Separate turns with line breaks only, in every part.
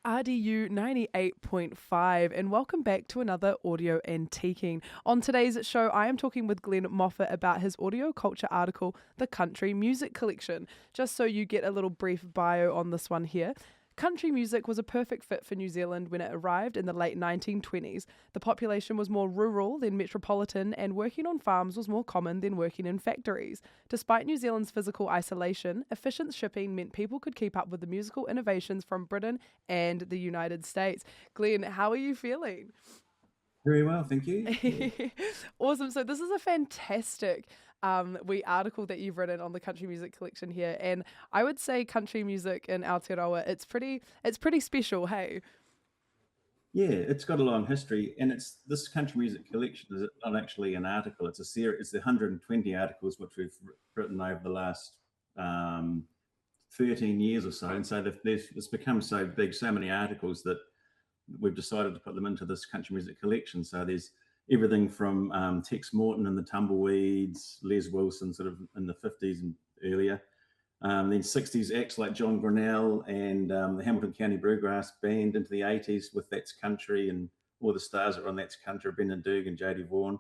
RDU 98.5, and welcome back to another Audio Antiquing. On today's show, I am talking with Glen Moffatt about his AudioCulture article, The Country Music Collection. Just so you get a little brief bio on this one here. Country music was a perfect fit for New Zealand when it arrived in the late 1920s. The population was more rural than metropolitan, and working on farms was more common than working in factories. Despite New Zealand's physical isolation, efficient shipping meant people could keep up with the musical innovations from Britain and the United States. Glenn, how are you feeling?
Very well, thank you. Yeah.
Awesome. So this is a fantastic wee article that you've written on the country music collection here, and I would say country music in Aotearoa, it's pretty special. Hey.
Yeah, it's got a long history, and it's this country music collection is not actually an article. It's a series. It's the 120 articles which we've written over the last 13 years or so, and so it's become so big, so many articles that we've decided to put them into this country music collection. So there's everything from Tex Morton and the Tumbleweeds, Les Wilson, sort of in the 50s and earlier. Then 60s acts like John Grinnell and the Hamilton County Bluegrass Band into the 80s with That's Country and all the stars that are on That's Country, Brendan Doog and Jodie Vaughan.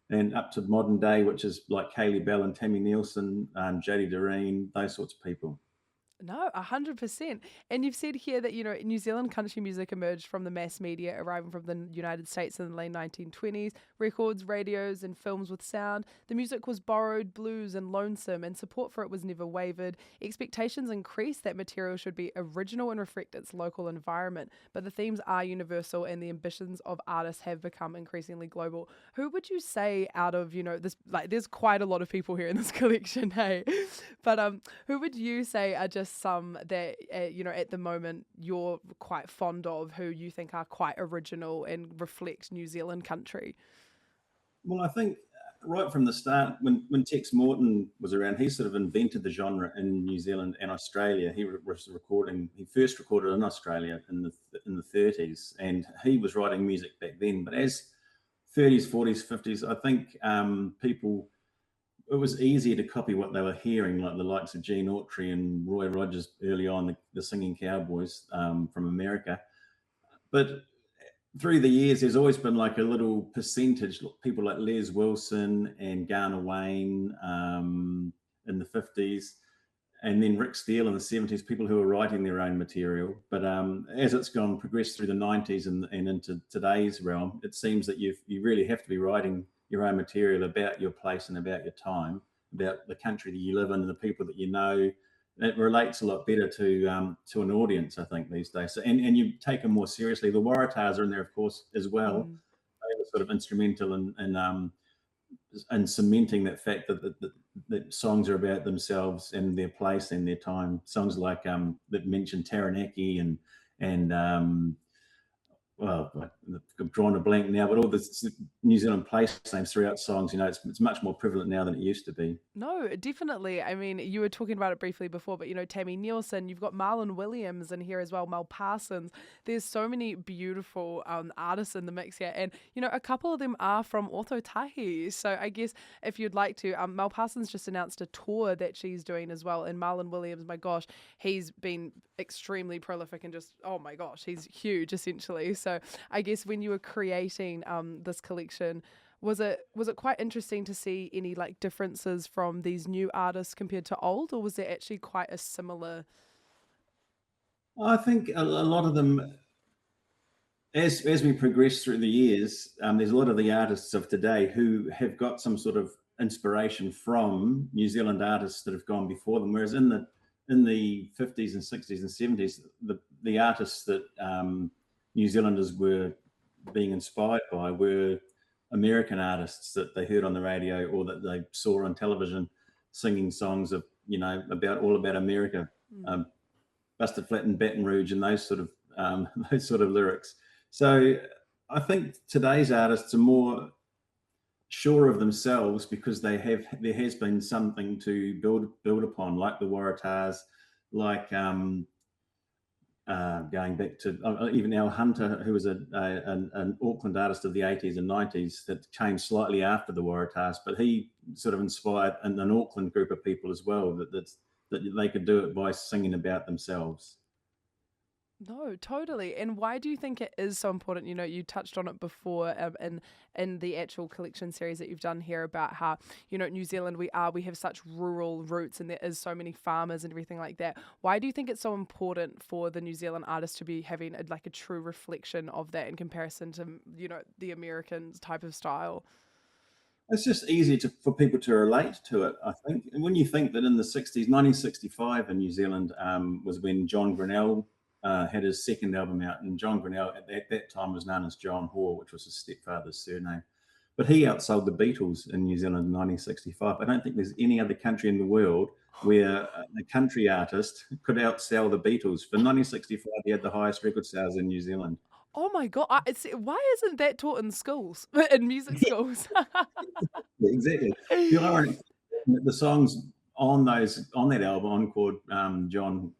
And up to modern day, which is like Kaylee Bell and Tammy Nielsen, Jodie Doreen, those sorts of people.
No, 100%. And you've said here that, New Zealand country music emerged from the mass media arriving from the United States in the late 1920s. Records, radios, and films with sound. The music was borrowed, blues, and lonesome, and support for it was never wavered. Expectations increased that material should be original and reflect its local environment. But the themes are universal, and the ambitions of artists have become increasingly global. Who would you say out of, this, like, there's quite a lot of people here in this collection, hey? But who would you say are just some that at the moment you're quite fond of, who you think are quite original and reflect New Zealand country?
Well, I think right from the start, when Tex Morton was around, he sort of invented the genre in New Zealand and Australia. He was recording. He first recorded in Australia in the 30s, and he was writing music back then. But as 30s, 40s, 50s, I think people it was easier to copy what they were hearing, like the likes of Gene Autry and Roy Rogers early on, the singing cowboys from America. But through the years, there's always been like a little percentage, people like Les Wilson and Garner Wayne in the 50s, and then Rick Steele in the 70s, people who are writing their own material. But as it's progressed through the 90s and into today's realm, it seems that you really have to be writing your own material about your place and about your time, about the country that you live in and the people that you know. It relates a lot better to an audience, I think, these days. So, and you take them more seriously. The Waratahs are in there, of course, as well.
Mm.
They were sort of instrumental in cementing that fact that songs are about themselves and their place and their time. Songs like that mention Taranaki and well, I've drawn a blank now, but all the New Zealand place names throughout songs, it's much more prevalent now than it used to be.
No, definitely. I mean, you were talking about it briefly before, but Tammy Nielsen, you've got Marlon Williams in here as well, Mel Parsons. There's so many beautiful artists in the mix here, and a couple of them are from Otautahi. So I guess if you'd like to, Mel Parsons just announced a tour that she's doing as well, and Marlon Williams, my gosh, he's been extremely prolific and just oh my gosh, he's huge essentially. So I guess when you were creating this collection, was it quite interesting to see any like differences from these new artists compared to old, or was there actually quite a similar?
I think a lot of them, as we progress through the years, there's a lot of the artists of today who have got some sort of inspiration from New Zealand artists that have gone before them. Whereas in the 50s and 60s and 70s, the artists that New Zealanders were being inspired by were American artists that they heard on the radio or that they saw on television singing songs of about all about America,
Mm.
um, Busted Flat in Baton Rouge, and those sort of those sort of lyrics. So I think today's artists are more sure of themselves because there has been something to build upon, like the Waratahs, like going back to even Al Hunter, who was an Auckland artist of the 80s and 90s that came slightly after the Waratahs, but he sort of inspired an Auckland group of people as well that they could do it by singing about themselves.
No, totally. And why do you think it is so important? You know, you touched on it before in the actual collection series that you've done here about how, you know, New Zealand, we have such rural roots and there is so many farmers and everything like that. Why do you think it's so important for the New Zealand artist to be having like a true reflection of that in comparison to, you know, the American type of style?
It's just easy for people to relate to it, I think. And when you think that in the 60s, 1965 in New Zealand was when John Grinnell had his second album out. And John Grinnell at that time was known as John Hoare, which was his stepfather's surname. But he outsold the Beatles in New Zealand in 1965. I don't think there's any other country in the world where a country artist could outsell the Beatles. For 1965, he had the highest record sales in New Zealand.
Oh my God. Why isn't that taught in schools, in music schools?
Exactly. The irony, the songs on that album, Encore, John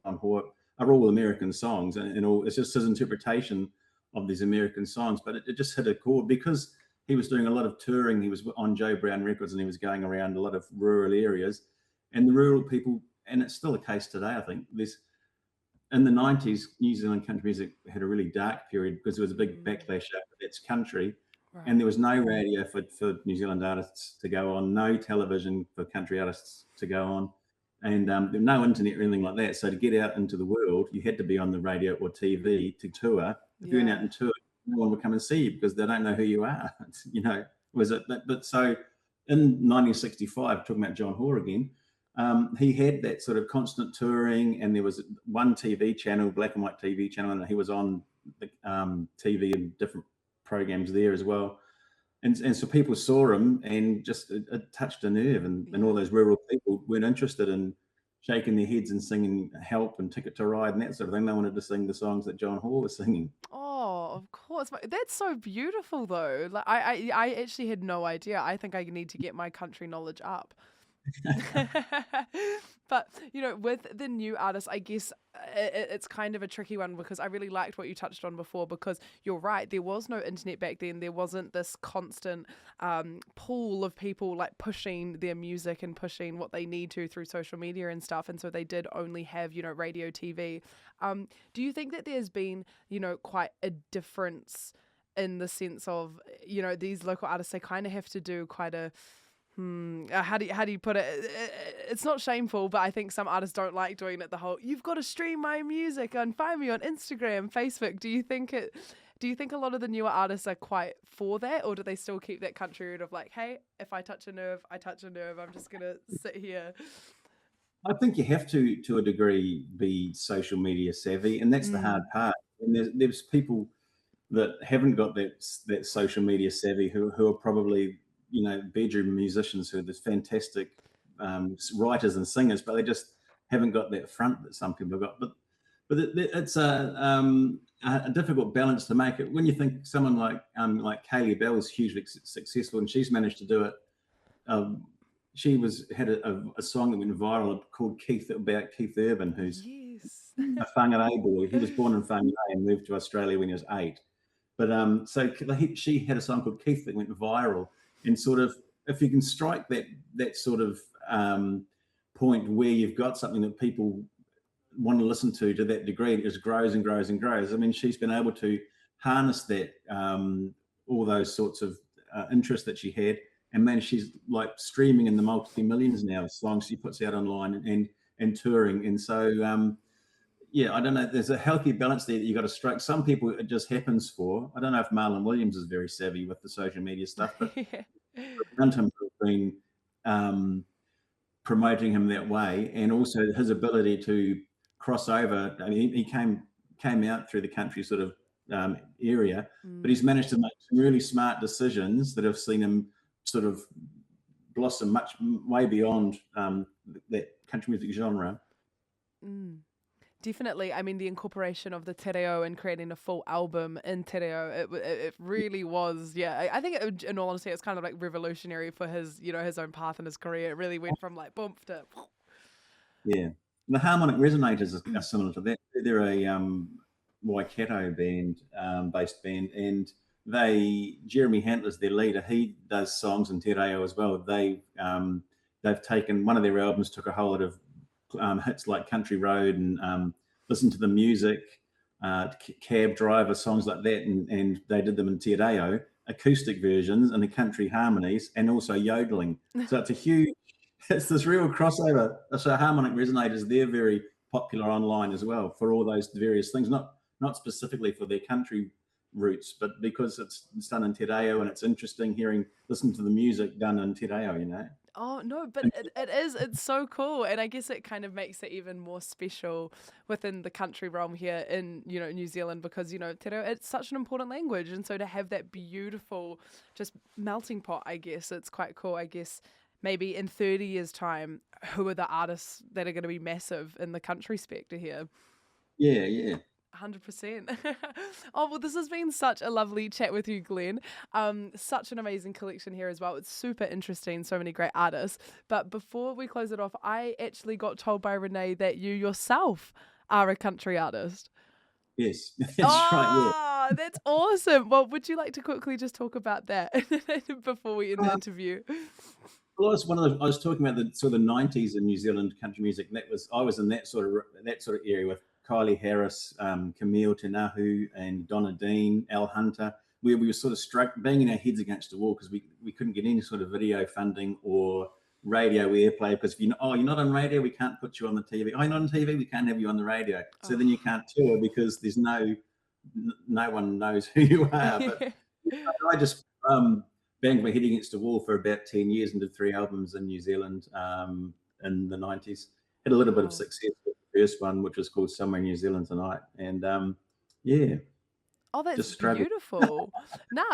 Hoare, are all American songs, and all it's just his interpretation of these American songs. But it just hit a chord because he was doing a lot of touring. He was on Joe Brown Records, and he was going around a lot of rural areas, and the rural people, and it's still the case today. I think there's in the 90s, New Zealand country music had a really dark period because there was a big
Mm,
backlash over its country, and
right.
there was no radio for New Zealand artists to go on, no television for country artists to go on, and there was no internet or anything like that. So to get out into the world, you had to be on the radio or TV to tour. If you went out
Yeah.
and toured, no one would come and see you because they don't know who you are. You know, was it? But so in 1965, talking about John Hoare again, he had that sort of constant touring, and there was one TV channel, black and white TV channel, and he was on the TV and different programs there as well. And so people saw him, and just it touched a nerve, and all
Yeah.
those rural people weren't interested in shaking their heads and singing "Help" and "Ticket to Ride" and that sort of thing. They wanted to sing the songs that John Hoare was singing.
Oh, of course. That's so beautiful though. Like I actually had no idea. I think I need to get my country knowledge up. But you know, with the new artists, I guess it's kind of a tricky one because I really liked what you touched on before. Because you're right, there was no internet back then. There wasn't this constant pool of people like pushing their music and pushing what they need to through social media and stuff. And so they did only have, you know, radio, TV. Do you think that there's been, you know, quite a difference in the sense of, you know, these local artists, they kind of have to do quite a how do you put it? It's not shameful, but I think some artists don't like doing it. The whole you've got to stream my music and find me on Instagram, Facebook. Do you think it? Do you think a lot of the newer artists are quite for that, or do they still keep that country root of like, hey, if I touch a nerve, I touch a nerve. I'm just gonna sit here.
I think you have to a degree be social media savvy, and that's the hard
Mm,
part. And there's people that haven't got that social media savvy who are probably bedroom musicians who are this fantastic writers and singers, but they just haven't got that front that some people have got. But it's a difficult balance to make. It when you think someone like Kaylee Bell is hugely successful, and she's managed to do it. Um, she had a song that went viral called Keith, about Keith Urban, who's
yes.
a Whangarei boy. He was born in Whangarei and moved to Australia when he was 8. But she had a song called Keith that went viral, and sort of if you can strike that sort of point where you've got something that people want to listen to that degree, it just grows and grows and grows. I mean, she's been able to harness that all those sorts of interests that she had, and man, she's like streaming in the multi millions now. Songs she puts out online and touring, and so yeah, I don't know. There's a healthy balance there that you got to strike. Some people it just happens for. I don't know if Marlon Williams is very savvy with the social media stuff, but
Yeah.
around him who have been um, promoting him that way, and also his ability to cross over. I mean, he came out through the country sort of area, but he's
Mm.
managed to make some really smart decisions that have seen him sort of blossom much way beyond that country music genre.
Mm. Definitely. I mean, the incorporation of the te reo and creating a full album in te reo, it really was, yeah. I think, in all honesty, it's kind of like revolutionary for his, you know, his own path in his career. It really went from like bump to.
Yeah. The harmonic resonators are similar to that. They're a Waikato band, based band, and Jeremy Hantler's their leader. He does songs in te reo as well. They've taken one of their albums, took a whole lot of hits like Country Road and Listen to the Music. Cab Driver, songs like that, and they did them in te reo, acoustic versions and the country harmonies, and also yodeling. So it's a huge, it's this real crossover. So harmonic resonators, they're very popular online as well for all those various things, not specifically for their country roots, but because it's done in te reo and it's interesting listening to the music done in te reo, you know.
Oh, no, but it's so cool. And I guess it kind of makes it even more special within the country realm here in, New Zealand because, te reo, it's such an important language. And so to have that beautiful just melting pot, I guess, it's quite cool. I guess maybe in 30 years' time, who are the artists that are going to be massive in the country spectre here?
Yeah.
100%. Oh, well, this has been such a lovely chat with you, Glen. Such an amazing collection here as well. It's super interesting, so many great artists. But before we close it off, I actually got told by Renee that you yourself are a country artist.
Yes, that's right, yeah.
Oh, that's awesome. Well, would you like to quickly just talk about that before we end the interview?
Well, I was talking about the sort of the 90s in New Zealand country music, and I was in that sort of area with Kylie Harris, Camille Tenahu, and Donna Dean, Al Hunter, where we were sort of banging our heads against the wall because we couldn't get any sort of video funding or radio airplay because if you're not on radio, we can't put you on the TV. Oh, you're not on TV, we can't have you on the radio. So then you can't tour because there's no one knows who you are. But I just banged my head against the wall for about 10 years and did 3 albums in New Zealand in the 90s. Had a little bit of success with the first one, which was called Somewhere in New Zealand Tonight. And yeah.
Oh, that's beautiful.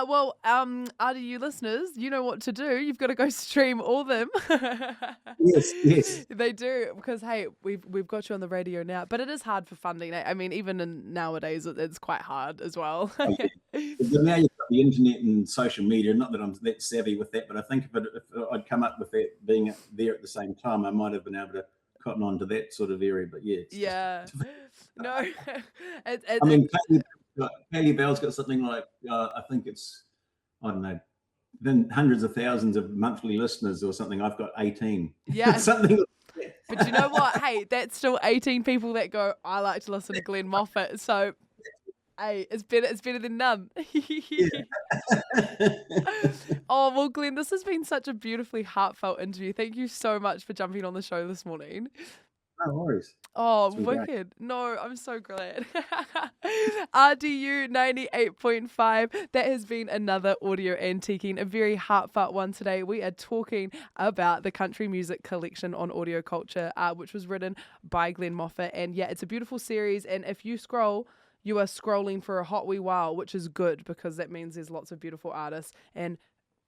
Well, RDU listeners, you know what to do. You've got to go stream all them.
Yes.
They do because, hey, we've got you on the radio now. But it is hard for funding. I mean, even nowadays, it's quite hard as well.
Oh, yeah. But now you've got the internet and social media. Not that I'm that savvy with that, but I think if I'd come up with that being there at the same time, I might have been able to cotton on to that sort of area. But yeah.
No.
I mean, Paley Bell's got something like, I think it's, I don't know, then hundreds of thousands of monthly listeners or something. I've got 18.
Yeah.
Something like that.
But you know what? Hey, that's still 18 people that go, I like to listen to Glen Moffatt. So, hey, it's better than none. Oh, well, Glen, this has been such a beautifully heartfelt interview. Thank you so much for jumping on the show this morning.
No worries.
Oh, wicked. Great. No, I'm so glad. RDU 98.5. That has been another audio antiquing, a very heartfelt one today. We are talking about the country music collection on AudioCulture, which was written by Glen Moffatt. And yeah, it's a beautiful series. And if you scroll, you are scrolling for a hot wee while, which is good because that means there's lots of beautiful artists. And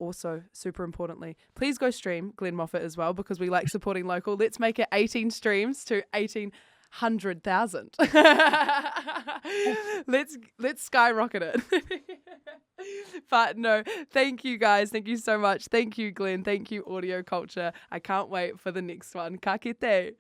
also, super importantly, please go stream Glen Moffatt as well because we like supporting local. Let's make it 18 streams to 1,800,000. Let's skyrocket it. But no, thank you guys. Thank you so much. Thank you, Glen. Thank you, AudioCulture. I can't wait for the next one. Ka kite.